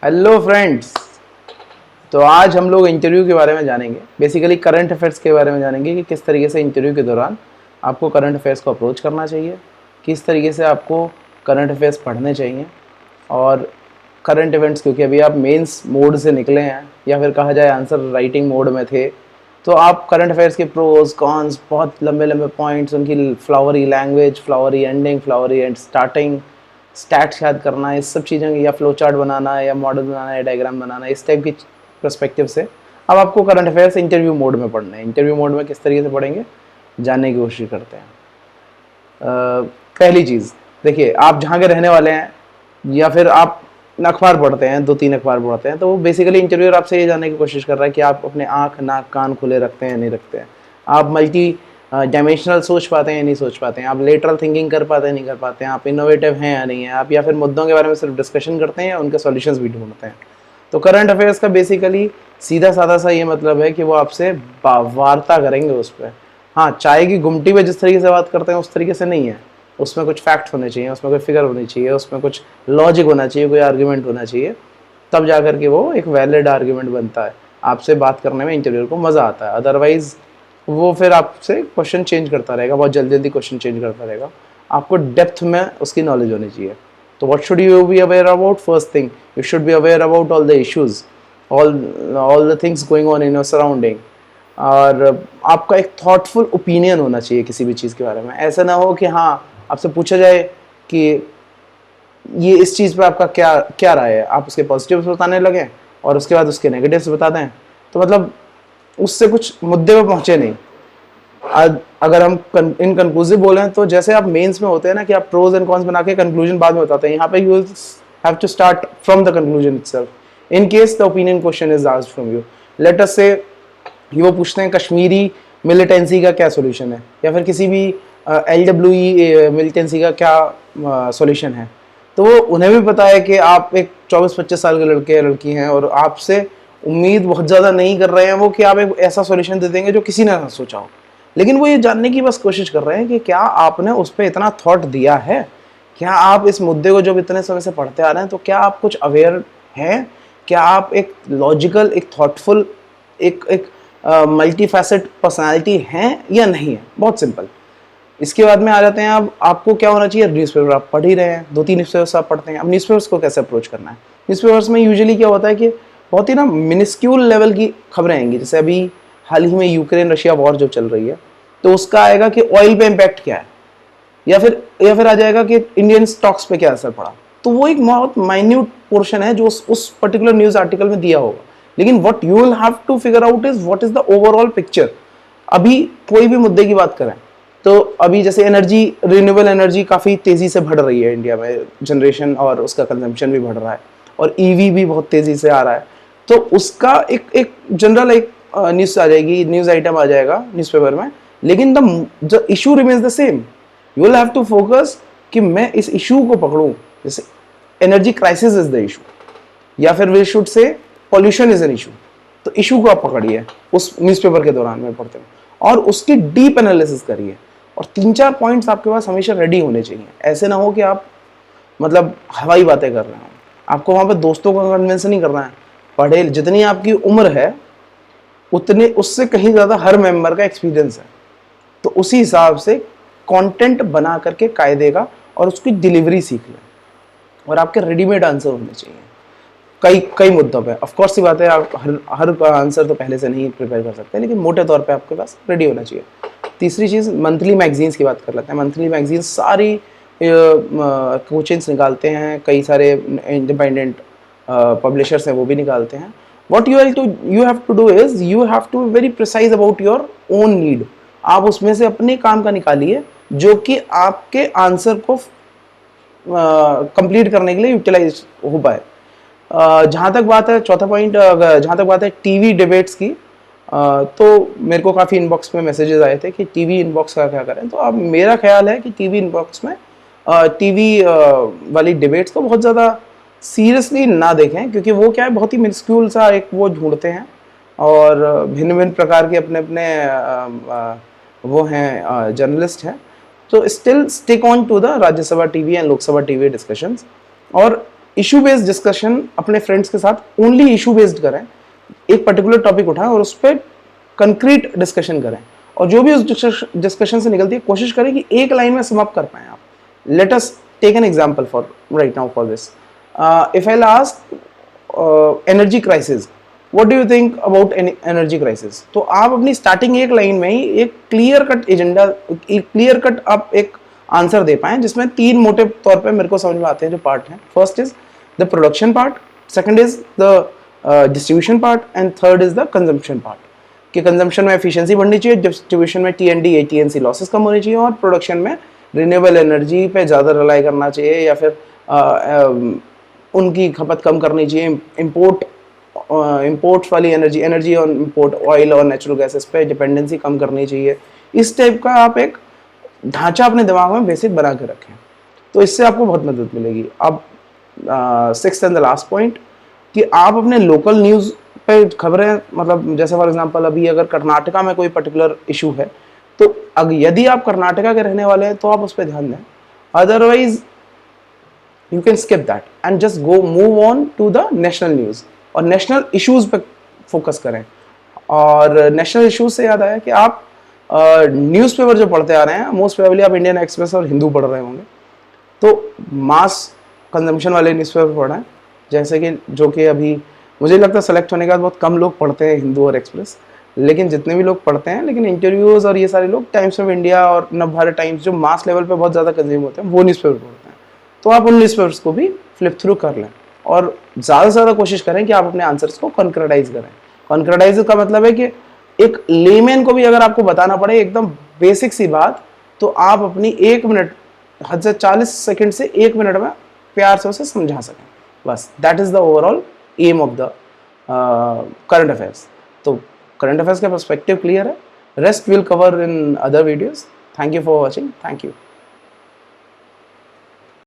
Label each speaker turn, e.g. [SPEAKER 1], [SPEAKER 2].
[SPEAKER 1] Hello friends. तो आज हम लोग इंटरव्यू के बारे में जानेंगे, बेसिकली करंट अफेयर्स के बारे में जानेंगे कि किस तरीके से इंटरव्यू के दौरान आपको करंट अफेयर्स को अप्रोच करना चाहिए, किस तरीके से आपको करंट अफेयर्स पढ़ने चाहिए और करंट इवेंट्स, क्योंकि अभी आप मेंस मोड से निकले हैं या फिर कहा जाए आंसर राइटिंग मोड में थे, तो आप करंट अफेयर्स के प्रोज कॉन्स, बहुत लंबे लंबे पॉइंट्स, उनकी flowery language, flowery ending, flowery and starting, stats याद करना है, इस सब चीज़ें, या फ्लो चार्ट बनाना है या मॉडल बनाना है, डायग्राम बनाना है, इस टाइप की पर्सपेक्टिव से अब आपको करंट अफेयर्स इंटरव्यू मोड में पढ़ना है। इंटरव्यू मोड में किस तरीके से पढ़ेंगे जानने की कोशिश करते हैं। पहली चीज़ देखिए, आप जहाँ के रहने वाले हैं या फिर आप अखबार पढ़ते हैं, 2-3 अखबार पढ़ते हैं, तो वो बेसिकली इंटरव्यूअर आपसे ये जानने की कोशिश कर रहा है कि आप अपने आँख नाक कान खुले रखते हैं या नहीं रखते हैं, आप मल्टी डायमेंशनल सोच पाते हैं या नहीं सोच पाते हैं, आप लेटरल थिंकिंग कर पाते हैं नहीं कर पाते हैं, आप इनोवेटिव हैं या नहीं हैं, आप या फिर मुद्दों के बारे में सिर्फ डिस्कशन करते हैं या उनके सॉल्यूशंस भी ढूंढते हैं। तो करंट अफेयर्स का बेसिकली सीधा साधा सा ये मतलब है कि वो आपसे वार्ता करेंगे उस पर। हाँ, चाय की गुमटी में जिस तरीके से बात करते हैं उस तरीके से नहीं है, उसमें कुछ फैक्ट होने चाहिए, उसमें कोई फिगर होनी चाहिए, उसमें कुछ लॉजिक होना चाहिए, कोई आर्ग्यूमेंट होना चाहिए, तब जाकर के वो एक वैलिड आर्ग्यूमेंट बनता है। आपसे बात करने में इंटरव्यूअर को मज़ा आता है, अदरवाइज वो फिर आपसे क्वेश्चन चेंज करता रहेगा, बहुत जल्दी जल्दी क्वेश्चन चेंज करता रहेगा। आपको डेप्थ में उसकी नॉलेज होनी चाहिए। तो what should you be aware about? First thing, you should be aware about all the issues, all the things going on in your surrounding. और आपका एक थॉटफुल ओपिनियन होना चाहिए किसी भी चीज़ के बारे में। ऐसा ना हो कि हाँ, आपसे पूछा जाए कि ये इस चीज़ पे आपका क्या क्या राय है, आप उसके पॉजिटिव्स बताने लगे और उसके बाद उसके नेगेटिव्स बता दें, तो मतलब उससे कुछ मुद्दे पे पहुंचे नहीं। अगर हम इन कंक्लूसिव बोलें तो जैसे आप मेंस में होते हैं ना कि आप प्रोज एंड कॉन्स बना के कंक्लूजन बाद में बताते हैं, यहाँ पे you have to start from the conclusion itself in case the opinion question is asked from you. Let us say वो पूछते हैं कश्मीरी मिलिटेंसी का क्या सोल्यूशन है, या फिर किसी भी LWE मिलिटेंसी का क्या सोल्यूशन है, तो वो उन्हें भी पता है कि आप एक 24-25 साल के लड़के या लड़की हैं और आपसे उम्मीद बहुत ज़्यादा नहीं कर रहे हैं वो कि आप एक ऐसा सॉल्यूशन दे देंगे जो किसी ने ना सोचा हो, लेकिन वो ये जानने की बस कोशिश कर रहे हैं कि क्या आपने उस पर इतना थॉट दिया है, क्या आप इस मुद्दे को जब इतने समय से पढ़ते आ रहे हैं तो क्या आप कुछ अवेयर हैं, क्या आप एक लॉजिकल, एक थॉटफुल, एक एक मल्टी फैसेट पर्सनैलिटी हैं या नहीं है। बहुत सिंपल। इसके बाद में आ जाते हैं, अब आपको क्या होना चाहिए? न्यूज़पेपर आप पढ़ ही रहे हैं, 2-3 न्यूज़पेपर्स आप पढ़ते हैं। अब न्यूज़पेपर्स को कैसे अप्रोच करना है? न्यूज़पेपर्स में यूजुअली क्या होता है कि बहुत ही ना मिनिस्क्यूल लेवल की खबरें आएंगी, जैसे अभी हाल ही में यूक्रेन रशिया वॉर जो चल रही है, तो उसका आएगा कि ऑयल पे इम्पैक्ट क्या है, या फिर आ जाएगा कि इंडियन स्टॉक्स पे क्या असर पड़ा। तो वो एक बहुत माइन्यूट पोर्शन है जो उस पर्टिकुलर न्यूज़ आर्टिकल में दिया होगा, लेकिन what you will have to figure out is what is the overall picture. अभी कोई भी मुद्दे की बात करें तो अभी जैसे एनर्जी, रिन्यूएबल एनर्जी काफ़ी तेज़ी से बढ़ रही है इंडिया में, जनरेशन और उसका कंजम्पशन भी बढ़ रहा है, और ईवी भी बहुत तेज़ी से आ रहा है। तो उसका एक एक जनरल एक न्यूज़ आ जाएगी, न्यूज़ आइटम आ जाएगा न्यूज़पेपर में, लेकिन the issue remains the same. You will have to focus कि मैं इस इशू को पकड़ूं, जैसे energy crisis is the issue, या फिर we should say pollution is an issue. तो इशू को आप पकड़िए उस न्यूज़पेपर के दौरान में पढ़ते हुए और उसकी डीप एनालिसिस करिए, और 3-4 पॉइंट्स आपके पास हमेशा रेडी होने चाहिए। ऐसे ना हो कि आप मतलब हवाई बातें कर रहे हो, आपको वहाँ पे दोस्तों को कन्विंस नहीं करना है। पढ़े, जितनी आपकी उम्र है उतने उससे कहीं ज़्यादा हर मेंबर का एक्सपीरियंस है, तो उसी हिसाब से कंटेंट बना करके कायदे का और उसकी डिलीवरी सीख लें, और आपके रेडीमेड आंसर होने चाहिए कई कई मुद्दों पे। ऑफ कोर्स सी बात है, आप हर आंसर तो पहले से नहीं प्रिपेयर कर सकते, लेकिन मोटे तौर पे आपके पास रेडी होना चाहिए। तीसरी चीज़, मंथली मैगजीन्स की बात कर लेते हैं। मंथली मैगजीन्स सारी कोचिंग्स निकालते हैं, कई सारे इंडिपेंडेंट पब्लिशर्स हैं वो भी निकालते हैं। What you have to do is you have to be very precise about your own need. आप उसमें से अपने काम का निकालिए जो कि आपके आंसर को कंप्लीट करने के लिए यूटिलाइज हो पाए। जहाँ तक बात है, चौथा पॉइंट, जहाँ तक बात है टीवी डिबेट्स की, तो मेरे को काफ़ी इनबॉक्स में मैसेजेस आए थे कि टीवी इनबॉक्स का क्या करें। तो अब मेरा ख्याल है कि टीवी इनबॉक्स में टीवी वाली डिबेट्स को बहुत ज़्यादा सीरियसली ना देखें, क्योंकि वो क्या है, बहुत ही मिनिस्क्यूल सा एक वो ढूंढते हैं, और भिन्न भिन्न प्रकार के अपने अपने वो हैं जर्नलिस्ट हैं। तो still stick on to the Rajya Sabha TV and Lok Sabha TV discussions, और इशू बेस्ड डिस्कशन अपने फ्रेंड्स के साथ ओनली इशू बेस्ड करें, एक पर्टिकुलर टॉपिक उठाएं और उस पर कंक्रीट डिस्कशन करें, और जो भी उस डिस्कशन से निकलती है कोशिश करें कि एक लाइन में समाप्त कर पाएं आप. Let us take an example for right now for this. If I ask energy crisis, what do you think about energy crisis, तो आप अपनी स्टार्टिंग एक लाइन में ही एक क्लियर कट एजेंडा, एक क्लियर कट आप एक आंसर दे पाएं जिसमें 3 मोटे तौर पे मेरे को समझ में आते हैं जो पार्ट हैं. First is the production part, second is the distribution part, and third is the consumption part. कि कंजम्पशन में एफिशिएंसी बढ़नी चाहिए, डिस्ट्रीब्यूशन में टीएनडी एटीएनसी लॉसेस कम होनी चाहिए, और प्रोडक्शन में रिन्यूएबल एनर्जी पे ज़्यादा रिलाई करना चाहिए, या फिर उनकी खपत कम करनी चाहिए. इंपोर्ट्स वाली एनर्जी और इंपोर्ट ऑयल और नेचुरल गैसेस पे डिपेंडेंसी कम करनी चाहिए. इस टाइप का आप एक ढांचा अपने दिमाग में बेसिक बना के रखें, तो इससे आपको बहुत मदद मिलेगी. अब sixth and the last point, कि आप अपने लोकल न्यूज़ पे खबरें, मतलब जैसे फॉर एग्जांपल अभी अगर कर्नाटका में कोई पर्टिकुलर इशू है, तो यदि आप कर्नाटका के रहने वाले हैं तो आप उस पर ध्यान दें, otherwise you can skip that and just go move on to the national news, और नेशनल इश्यूज पे फोकस करें. और नेशनल इश्यूज से याद आया कि आप न्यूज़पेपर जो पढ़ते आ रहे हैं, मोस्ट प्रोबेबली आप इंडियन एक्सप्रेस और हिंदू पढ़ रहे होंगे, तो मास कंजम्पशन वाले न्यूज़पेपर पढ़ें, जैसे कि जो कि अभी मुझे लगता है सेलेक्ट होने के बाद बहुत कम लोग पढ़ते हैं हिंदू और एक्सप्रेस, लेकिन जितने भी लोग पढ़ते हैं, लेकिन इंटरव्यूज़ और ये सारे लोग टाइम्स ऑफ इंडिया और नवभारत टाइम्स जो मास लेवल पे बहुत ज़्यादा कंज्यूम होते हैं वो न्यूज़पेपर पढ़ते हैं. तो आप उन न्यूज़पेपर्स को भी फ्लिप थ्रू कर लें, और ज़्यादा से ज़्यादा कोशिश करें कि आप अपने आंसर्स को कॉन्क्रेटाइज करें. कॉन्क्रेटाइज का मतलब है कि एक लेमैन को भी अगर आपको बताना पड़े एकदम बेसिक सी बात, तो आप अपनी 1 मिनट, हद से 40 सेकंड से 1 मिनट में प्यार से उसे समझा सकें. बस that is the overall aim of the current affairs. तो करंट अफेयर्स का पर्सपेक्टिव क्लियर है. Rest will cover in other videos. Thank you for watching. Thank you.